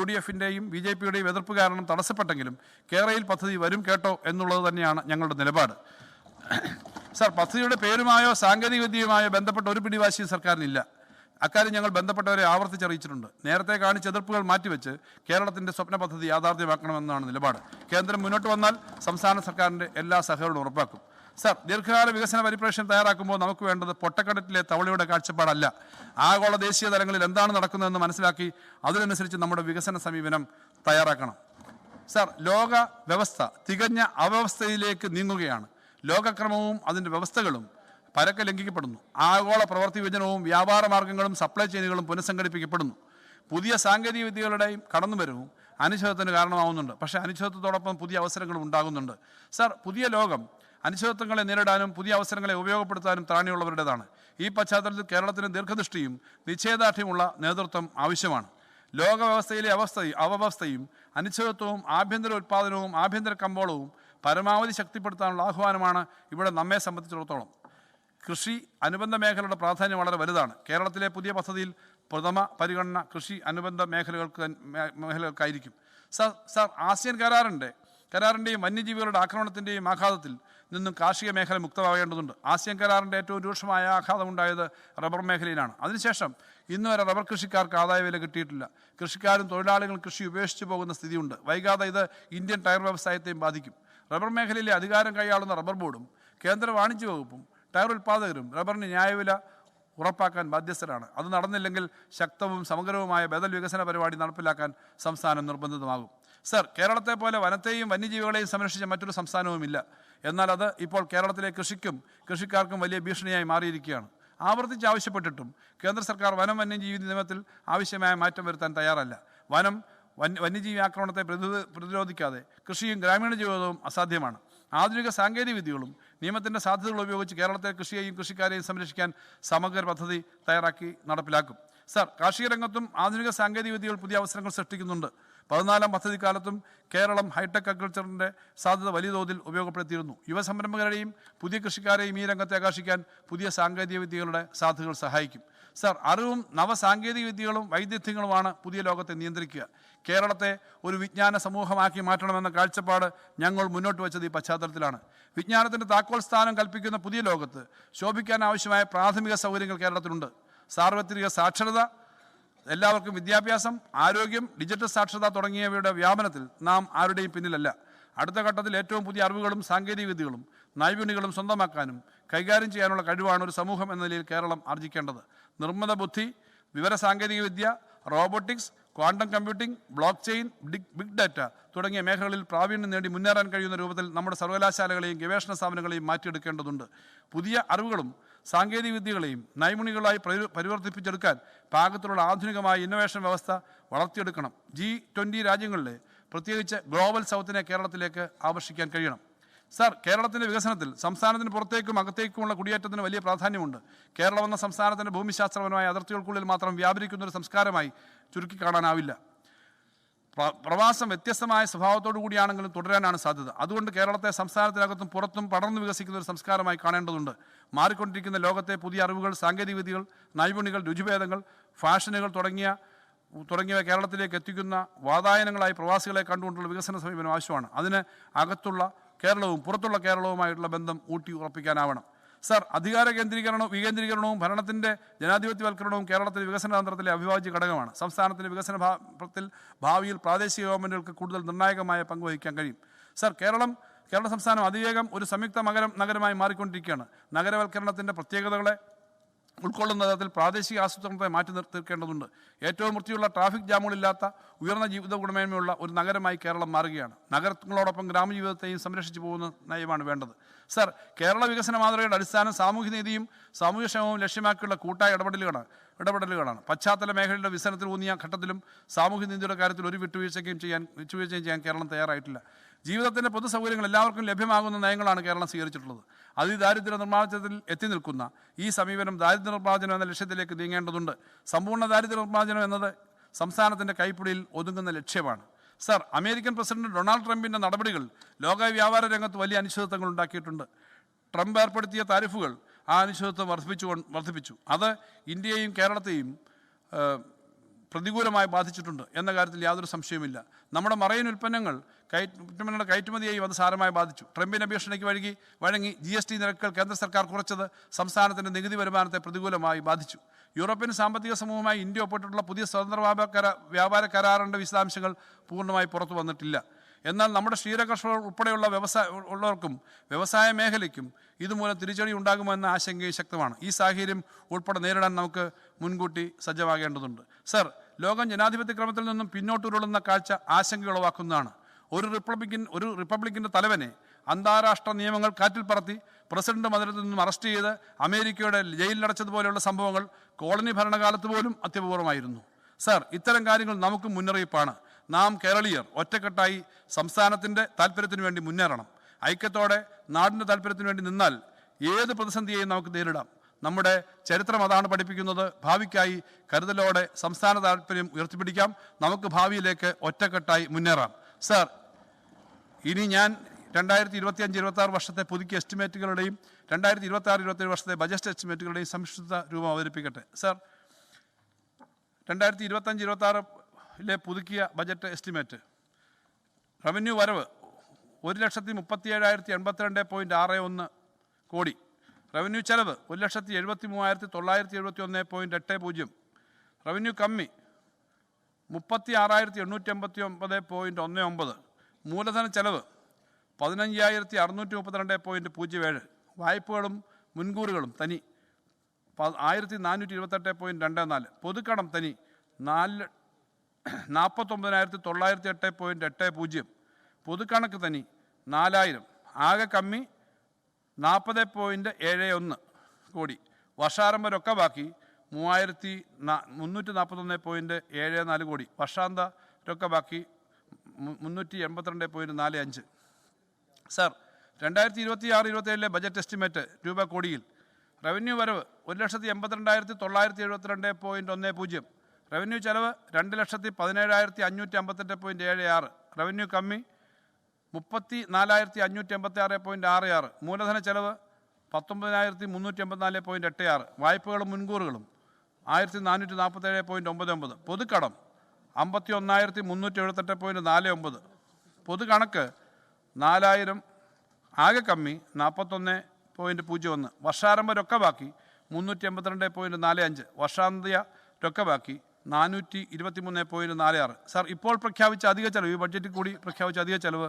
UDFിൻ്റെയും BJPയുടെയും എതിർപ്പ് കാരണം തടസ്സപ്പെട്ടെങ്കിലും കേരളയിൽ പദ്ധതി വരും കേട്ടോ എന്നുള്ളത് തന്നെയാണ് ഞങ്ങളുടെ നിലപാട്. സർ, പദ്ധതിയുടെ പേരുമായോ സാങ്കേതിക വിദ്യയുമായോ ബന്ധപ്പെട്ട ഒരു പിടിവാശിയും സർക്കാരിനില്ല. അക്കാര്യം ഞങ്ങൾ ബന്ധപ്പെട്ടവരെ ആവർത്തിച്ചറിയിച്ചിട്ടുണ്ട്. നേരത്തെ കാണിച്ച എതിർപ്പുകൾ മാറ്റിവെച്ച് കേരളത്തിൻ്റെ സ്വപ്ന പദ്ധതി യാഥാർത്ഥ്യമാക്കണമെന്നാണ് നിലപാട്. കേന്ദ്രം മുന്നോട്ട് വന്നാൽ സംസ്ഥാന സർക്കാരിൻ്റെ എല്ലാ സഹകരണവും ഉറപ്പാക്കും. സർ, ദീർഘകാല വികസന പരിപ്രേക്ഷ്യം തയ്യാറാക്കുമ്പോൾ നമുക്ക് വേണ്ടത് പൊട്ടക്കടറ്റിലെ തവളയുടെ കാഴ്ചപ്പാടല്ല. ആഗോള ദേശീയ തലങ്ങളിൽ എന്താണ് നടക്കുന്നതെന്ന് മനസ്സിലാക്കി അതിനനുസരിച്ച് നമ്മുടെ വികസന സമീപനം തയ്യാറാക്കണം. സർ, ലോക വ്യവസ്ഥ തികഞ്ഞ അവ്യവസ്ഥയിലേക്ക് നീങ്ങുകയാണ്. ലോകക്രമവും അതിൻ്റെ വ്യവസ്ഥകളും പരക്കെ ലംഘിക്കപ്പെടുന്നു. ആഗോള പ്രവൃത്തി വിഭജനവും വ്യാപാര മാർഗങ്ങളും സപ്ലൈ ചെയിനുകളും പുനഃസംഘടിപ്പിക്കപ്പെടുന്നു. പുതിയ സാങ്കേതിക വിദ്യകളുടെയും കടന്നുവരവും അനിശ്ചിതത്വത്തിന് കാരണമാവുന്നുണ്ട്. പക്ഷേ അനിശ്ചിതത്വത്തോടൊപ്പം പുതിയ അവസരങ്ങളും ഉണ്ടാകുന്നുണ്ട്. സർ, പുതിയ ലോകം അനിശ്ചിതത്വങ്ങളെ നേരിടാനും പുതിയ അവസരങ്ങളെ ഉപയോഗപ്പെടുത്താനും ത്രാണിയുള്ളവരുടേതാണ്. ഈ പശ്ചാത്തലത്തിൽ കേരളത്തിന് ദീർഘദൃഷ്ടിയും നിശ്ചയദാർഢ്യമുള്ള നേതൃത്വം ആവശ്യമാണ്. ലോക വ്യവസ്ഥയിലെ അവവസ്ഥയും അനിശ്ചിതത്വവും ആഭ്യന്തര ഉത്പാദനവും ആഭ്യന്തര കമ്പോളവും പരമാവധി ശക്തിപ്പെടുത്താനുള്ള ആഹ്വാനമാണ് ഇവിടെ നമ്മെ സംബന്ധിച്ചിടത്തോളം. കൃഷി അനുബന്ധ മേഖലയുടെ പ്രാധാന്യം വളരെ വലുതാണ്. കേരളത്തിലെ പുതിയ പദ്ധതിയിൽ പ്രഥമ പരിഗണന കൃഷി അനുബന്ധ മേഖലകൾക്കായിരിക്കും. സർ, ആസിയൻ കരാറിൻ്റെയും വന്യജീവികളുടെ ആക്രമണത്തിൻ്റെയും ആഘാതത്തിൽ നിന്നും കാർഷിക മേഖല മുക്തമാകേണ്ടതുണ്ട്. ആസിയൻ കരാറിൻ്റെ ഏറ്റവും രൂക്ഷമായ ആഘാതമുണ്ടായത് റബ്ബർ മേഖലയിലാണ്. അതിനുശേഷം ഇന്നുവരെ റബ്ബർ കൃഷിക്കാർക്ക് ആദായ വില കിട്ടിയിട്ടില്ല. കൃഷിക്കാരും തൊഴിലാളികളും കൃഷി ഉപേക്ഷിച്ചു പോകുന്ന സ്ഥിതിയുണ്ട്. വൈകാതെ ഇത് ഇന്ത്യൻ ടയർ വ്യവസായത്തെയും ബാധിക്കും. റബ്ബർ മേഖലയിലെ അധികാരം കൈയാളുന്ന റബ്ബർ ബോർഡും കേന്ദ്ര വാണിജ്യ വകുപ്പും ടയർ ഉൽപ്പാദകരും റബ്ബറിന് ന്യായവില ഉറപ്പാക്കാൻ ബാധ്യസ്ഥരാണ്. അത് നടന്നില്ലെങ്കിൽ ശക്തവും സമഗ്രവുമായ ബദൽ വികസന പരിപാടി നടപ്പിലാക്കാൻ സംസ്ഥാനം നിർബന്ധിതമാകും. സർ, കേരളത്തെ പോലെ വനത്തെയും വന്യജീവികളെയും സംരക്ഷിച്ച മറ്റൊരു സംസ്ഥാനവുമില്ല. എന്നാൽ അത് ഇപ്പോൾ കേരളത്തിലെ കൃഷിക്കാർക്കും വലിയ ഭീഷണിയായി മാറിയിരിക്കുകയാണ്. ആവർത്തിച്ച് ആവശ്യപ്പെട്ടിട്ടും കേന്ദ്ര സർക്കാർ വനം വന്യജീവി നിയമത്തിൽ ആവശ്യമായ മാറ്റം വരുത്താൻ തയ്യാറല്ല. വന്യജീവി ആക്രമണത്തെ പ്രതിരോധിക്കാതെ കൃഷിയും ഗ്രാമീണ ജീവിതവും അസാധ്യമാണ്. ആധുനിക സാങ്കേതിക വിദ്യകളും നിയമത്തിൻ്റെ സാധ്യതകൾ ഉപയോഗിച്ച് കേരളത്തിലെ കൃഷിയെയും കൃഷിക്കാരെയും സംരക്ഷിക്കാൻ സമഗ്ര പദ്ധതി തയ്യാറാക്കി നടപ്പിലാക്കും. സർ, കാർഷിക രംഗത്തും ആധുനിക സാങ്കേതിക വിദ്യകൾ പുതിയ അവസരങ്ങൾ സൃഷ്ടിക്കുന്നുണ്ട്. 14ാം പദ്ധതി കാലത്തും കേരളം ഹൈടെക് അഗ്രികൾച്ചറിൻ്റെ സാധ്യത വലിയ തോതിൽ ഉപയോഗപ്പെടുത്തിയിരുന്നു. യുവസംരംഭകരെയും പുതിയ കൃഷിക്കാരെയും ഈ രംഗത്തെ ആകർഷിക്കാൻ പുതിയ സാങ്കേതിക വിദ്യകളുടെ സാധ്യതകൾ സഹായിക്കും. സർ, അറിവും നവസാങ്കേതിക വിദ്യകളും വൈദഗ്ധ്യങ്ങളുമാണ് പുതിയ ലോകത്തെ നിയന്ത്രിക്കുക. കേരളത്തെ ഒരു വിജ്ഞാന സമൂഹമാക്കി മാറ്റണമെന്ന കാഴ്ചപ്പാട് ഞങ്ങൾ മുന്നോട്ട് വച്ചത് ഈ പശ്ചാത്തലത്തിലാണ്. വിജ്ഞാനത്തിൻ്റെ താക്കോൽ സ്ഥാനം കൽപ്പിക്കുന്ന പുതിയ ലോകത്ത് ശോഭിക്കാൻ ആവശ്യമായ പ്രാഥമിക സൗകര്യങ്ങൾ കേരളത്തിലുണ്ട്. സാർവത്രിക സാക്ഷരത, എല്ലാവർക്കും വിദ്യാഭ്യാസം, ആരോഗ്യം, ഡിജിറ്റൽ സാക്ഷരത തുടങ്ങിയവയുടെ വ്യാപനത്തിൽ നാം ആരുടെയും പിന്നിലല്ല. അടുത്ത ഘട്ടത്തിൽ ഏറ്റവും പുതിയ അറിവുകളും സാങ്കേതിക വിദ്യകളും നൈപുണ്യങ്ങളും സ്വന്തമാക്കാനും കൈകാര്യം ചെയ്യാനുള്ള കഴിവാണ് ഒരു സമൂഹം എന്ന നിലയിൽ കേരളം ആർജിക്കേണ്ടത്. നിർമ്മിത ബുദ്ധി, വിവരസാങ്കേതിക വിദ്യ, robotics, quantum computing, block chain, big data തുടങ്ങിയ മേഖലകളിൽ പ്രാവീണ്യം നേടി മുന്നേറാൻ കഴിയുന്ന രൂപത്തിൽ നമ്മുടെ സർവകലാശാലകളെയും ഗവേഷണ സ്ഥാപനങ്ങളെയും മാറ്റിയെടുക്കേണ്ടതുണ്ട്. പുതിയ അറിവുകളും സാങ്കേതിക വിദ്യകളെയും നൈപുണികളായി പരിവർത്തിപ്പിച്ചെടുക്കാൻ പാകത്തിലുള്ള ആധുനികമായ ഇന്നൊവേഷൻ വ്യവസ്ഥ വളർത്തിയെടുക്കണം. G20 രാജ്യങ്ങളിലെ പ്രത്യേകിച്ച് ഗ്ലോബൽ സൗത്തിനെ കേരളത്തിലേക്ക് ആകർഷിക്കാൻ കഴിയണം. സർ, കേരളത്തിൻ്റെ വികസനത്തിൽ സംസ്ഥാനത്തിന് പുറത്തേക്കും അകത്തേക്കുമുള്ള കുടിയേറ്റത്തിന് വലിയ പ്രാധാന്യമുണ്ട്. കേരളം എന്ന സംസ്ഥാനത്തിൻ്റെ ഭൂമിശാസ്ത്രപരമായ അതിർത്തികൾക്കുള്ളിൽ മാത്രം വ്യാപരിക്കുന്ന ഒരു സംസ്കാരമായി ചുരുക്കി കാണാനാവില്ല. പ്രവാസം വ്യത്യസ്തമായ സ്വഭാവത്തോടു കൂടിയാണെങ്കിലും തുടരാനാണ് സാധ്യത. അതുകൊണ്ട് കേരളത്തെ സംസ്ഥാനത്തിനകത്തും പുറത്തും പടർന്നു വികസിക്കുന്ന ഒരു സംസ്കാരമായി കാണേണ്ടതുണ്ട്. മാറിക്കൊണ്ടിരിക്കുന്ന ലോകത്തെ പുതിയ അറിവുകൾ, സാങ്കേതിക വിദ്യകൾ, നൈപുണികൾ, രുചിഭേദങ്ങൾ, ഫാഷനുകൾ തുടങ്ങിയവ കേരളത്തിലേക്ക് എത്തിക്കുന്ന വാതായനങ്ങളായി പ്രവാസികളെ കണ്ടുകൊണ്ടുള്ള വികസന സമീപനം ആവശ്യമാണ്. അതിന് അകത്തുള്ള കേരളവും പുറത്തുള്ള കേരളവുമായിട്ടുള്ള ബന്ധം ഊട്ടി ഉറപ്പിക്കാനാവണം. സർ, അധികാര വികേന്ദ്രീകരണവും ഭരണത്തിൻ്റെ ജനാധിപത്യവൽക്കരണവും കേരളത്തിലെ വികസന തന്ത്രത്തിലെ അവിഭാജ്യ ഘടകമാണ്. സംസ്ഥാനത്തിൻ്റെ വികസനത്തിൽ ഭാവിയിൽ പ്രാദേശിക ഗവൺമെൻറ്റുകൾക്ക് കൂടുതൽ നിർണായകമായ പങ്ക് വഹിക്കാൻ കഴിയും. സർ, കേരള സംസ്ഥാനം അതിവേഗം ഒരു സംയുക്ത നഗരമായി മാറിക്കൊണ്ടിരിക്കുകയാണ്. നഗരവൽക്കരണത്തിൻ്റെ പ്രത്യേകതകളെ ഉൾക്കൊള്ളുന്ന തരത്തിൽ പ്രാദേശിക ആസൂത്രണത്തെ മാറ്റി തീർക്കേണ്ടതുണ്ട്. ഏറ്റവും വൃത്തിയുള്ള ട്രാഫിക് ജാമുകളില്ലാത്ത ഉയർന്ന ജീവിത ഗുണമേന്മയുള്ള ഒരു നഗരമായി കേരളം മാറുകയാണ്. നഗരങ്ങളോടൊപ്പം ഗ്രാമജീവിതത്തെയും സംരക്ഷിച്ചു പോകുന്ന നയമാണ് വേണ്ടത്. സർ, കേരള വികസന മാതൃകയുടെ അടിസ്ഥാനം സാമൂഹ്യനീതിയും സാമൂഹ്യക്ഷേമവും ലക്ഷ്യമാക്കിയുള്ള കൂട്ടായ ഇടപെടലുകളാണ്. പശ്ചാത്തല മേഖലയുടെ വികസനത്തിൽ ഊന്നിയ ഘട്ടത്തിലും സാമൂഹ്യനീതിയുടെ കാര്യത്തിൽ ഒരു വിട്ടുവീഴ്ചയും ചെയ്യാൻ കേരളം തയ്യാറായിട്ടില്ല. ജീവിതത്തിൻ്റെ പൊതു സൗകര്യങ്ങൾ എല്ലാവർക്കും ലഭ്യമാകുന്ന നയങ്ങളാണ് കേരളം സ്വീകരിച്ചിട്ടുള്ളത്. അതിദാരിദ്ര്യ നിർമ്മാർജ്ജനത്തിൽ എത്തി നിൽക്കുന്ന ഈ സമീപനം ദാരിദ്ര്യ നിർമ്മാർജ്ജനം എന്ന ലക്ഷ്യത്തിലേക്ക് നീങ്ങേണ്ടതുണ്ട്. സമ്പൂർണ്ണ ദാരിദ്ര്യ നിർമ്മാർജ്ജനം എന്നത് സംസ്ഥാനത്തിൻ്റെ കൈപ്പിടിയിൽ ഒതുങ്ങുന്ന ലക്ഷ്യമാണ്. സർ, അമേരിക്കൻ പ്രസിഡന്റ് ഡൊണാൾഡ് ട്രംപിൻ്റെ നടപടികൾ ലോക വ്യാപാര രംഗത്ത് വലിയ അനിശ്ചിതത്വങ്ങൾ ഉണ്ടാക്കിയിട്ടുണ്ട്. ട്രംപ് ഏർപ്പെടുത്തിയ താരിഫുകൾ ആ അനിശ്ചിതത്വം വർദ്ധിപ്പിച്ചു. അത് ഇന്ത്യയെയും കേരളത്തെയും പ്രതികൂലമായി ബാധിച്ചിട്ടുണ്ട് എന്ന കാര്യത്തിൽ യാതൊരു സംശയവുമില്ല. നമ്മുടെ മറൈൻ ഉൽപ്പന്നങ്ങൾ കയറ്റുമതിയെയും അത് സാരമായി ബാധിച്ചു. ട്രംപിന്റെ ഭീഷണിക്ക് വഴങ്ങി GST നിരക്കുകൾ കേന്ദ്ര സർക്കാർ കുറച്ചത് സംസ്ഥാനത്തിന്റെ നികുതി വരുമാനത്തെ പ്രതികൂലമായി ബാധിച്ചു. യൂറോപ്യൻ സാമ്പത്തിക സമൂഹമായി ഇന്ത്യ ഒപ്പിട്ടിട്ടുള്ള പുതിയ സ്വതന്ത്ര വ്യാപാര കരാറിന്റെ വിശദാംശങ്ങൾ പൂർണ്ണമായി പുറത്തു വന്നിട്ടില്ല. എന്നാൽ നമ്മുടെ ക്ഷീരകർഷകർ ഉൾപ്പെടെയുള്ള വ്യവസായ മേഖലയ്ക്കും ഇതുമൂലം തിരിച്ചടി ഉണ്ടാകുമെന്ന ആശങ്കയും ശക്തമാണ്. ഈ സാഹചര്യം ഉൾപ്പെടെ നേരിടാൻ നമുക്ക് മുൻകൂട്ടി സജ്ജമാകേണ്ടതുണ്ട്. സർ, ലോകം ജനാധിപത്യ ക്രമത്തിൽ നിന്നും പിന്നോട്ടുരുളുന്ന കാഴ്ച ആശങ്ക ഉളവാക്കുന്നതാണ്. ഒരു റിപ്പബ്ലിക്കിൻ്റെ തലവനെ അന്താരാഷ്ട്ര നിയമങ്ങൾ കാറ്റിൽ പറത്തി പ്രസിഡന്റ് മന്ദിരത്തിൽ നിന്നും അറസ്റ്റ് ചെയ്ത് അമേരിക്കയുടെ ജയിലിലടച്ചതുപോലെയുള്ള സംഭവങ്ങൾ കോളനി ഭരണകാലത്ത് പോലും അത്യപൂർവമായിരുന്നു. സർ, ഇത്തരം കാര്യങ്ങൾ നമുക്ക് മുന്നറിയിപ്പാണ്. നാം കേരളീയർ ഒറ്റക്കെട്ടായി സംസ്ഥാനത്തിൻ്റെ താല്പര്യത്തിന് വേണ്ടി മുന്നേറണം. ഐക്യത്തോടെ നാടിൻ്റെ താല്പര്യത്തിന് വേണ്ടി നിന്നാൽ ഏത് പ്രതിസന്ധിയെയും നമുക്ക് നേരിടാം. നമ്മുടെ ചരിത്രം അതാണ് പഠിപ്പിക്കുന്നത്. ഭാവിക്കായി കരുതലോടെ സംസ്ഥാന താല്പര്യം ഉയർത്തിപ്പിടിക്കാം. നമുക്ക് ഭാവിയിലേക്ക് ഒറ്റക്കെട്ടായി മുന്നേറാം. സർ, ഇനി ഞാൻ 2025-26 വർഷത്തെ പുതുക്കിയ എസ്റ്റിമേറ്റുകളുടെയും 2026-27 വർഷത്തെ ബജറ്റ് എസ്റ്റിമേറ്റുകളുടെയും സംക്ഷിപ്ത രൂപം അവതരിപ്പിക്കട്ടെ. സർ, 2025-26 പുതുക്കിയ ബജറ്റ് എസ്റ്റിമേറ്റ്: റവന്യൂ വരവ് 1,37,082.61 കോടി. റവന്യൂ ചെലവ് 1,73,971.80. റവന്യൂ കമ്മി 36,889.19. മൂലധന ചെലവ് 15,632.07. വായ്പകളും മുൻകൂറുകളും തനി 1,428.24. പൊതുക്കടം തനി 49,908.80. പൊതുക്കണക്ക് തനി 4,000. ആകെ കമ്മി 40.71 കോടി. വർഷാരംഭ രൊക്ക ബാക്കി 3,341.74 കോടി. വർഷാന്ത രൊക്ക ബാക്കി 382.45. സർ, 2026-27 ബജറ്റ് എസ്റ്റിമേറ്റ് രൂപ കോടിയിൽ: റവന്യൂ വരവ് 1,82,972.10. റവന്യൂ ചെലവ് 2,17,558.76. റവന്യൂ കമ്മി 34,586.66. മൂലധന ചെലവ് 19,384.86. വായ്പകളും മുൻകൂറുകളും 1,447.99. പൊതുക്കടം 51,378.49. പൊതുകണക്ക് 4,000. ആകെ കമ്മി 41.01. വർഷാരംഭ രൊക്ക ബാക്കി 382.45. വർഷാന്ത്യ രൊക്ക ബാക്കി 423.46. സർ, ഇപ്പോൾ പ്രഖ്യാപിച്ച അധിക ചെലവ്, ഈ ബഡ്ജറ്റിൽ കൂടി പ്രഖ്യാപിച്ച അധിക ചെലവ്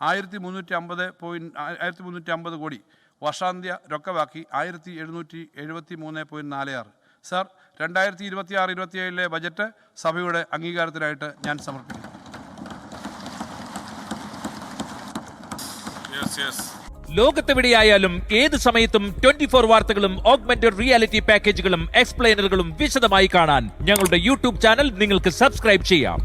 1,350 കോടി. വർഷാന്ത്യ രൊക്ക ബാക്കി 1,773.46. സർ, 2026-27 ബജറ്റ് സഭയുടെ അംഗീകാരത്തിനായിട്ട് ഞാൻ സമർപ്പിക്കുന്നു. ലോകത്തെവിടെയായാലും ഏത് സമയത്തും 24 വാർത്തകളും ഓഗ്മെന്റഡ് റിയാലിറ്റി പാക്കേജുകളും എക്സ്പ്ലെയിനറുകളും വിശദമായി കാണാൻ ഞങ്ങളുടെ യൂട്യൂബ് ചാനൽ നിങ്ങൾക്ക് സബ്സ്ക്രൈബ് ചെയ്യാം.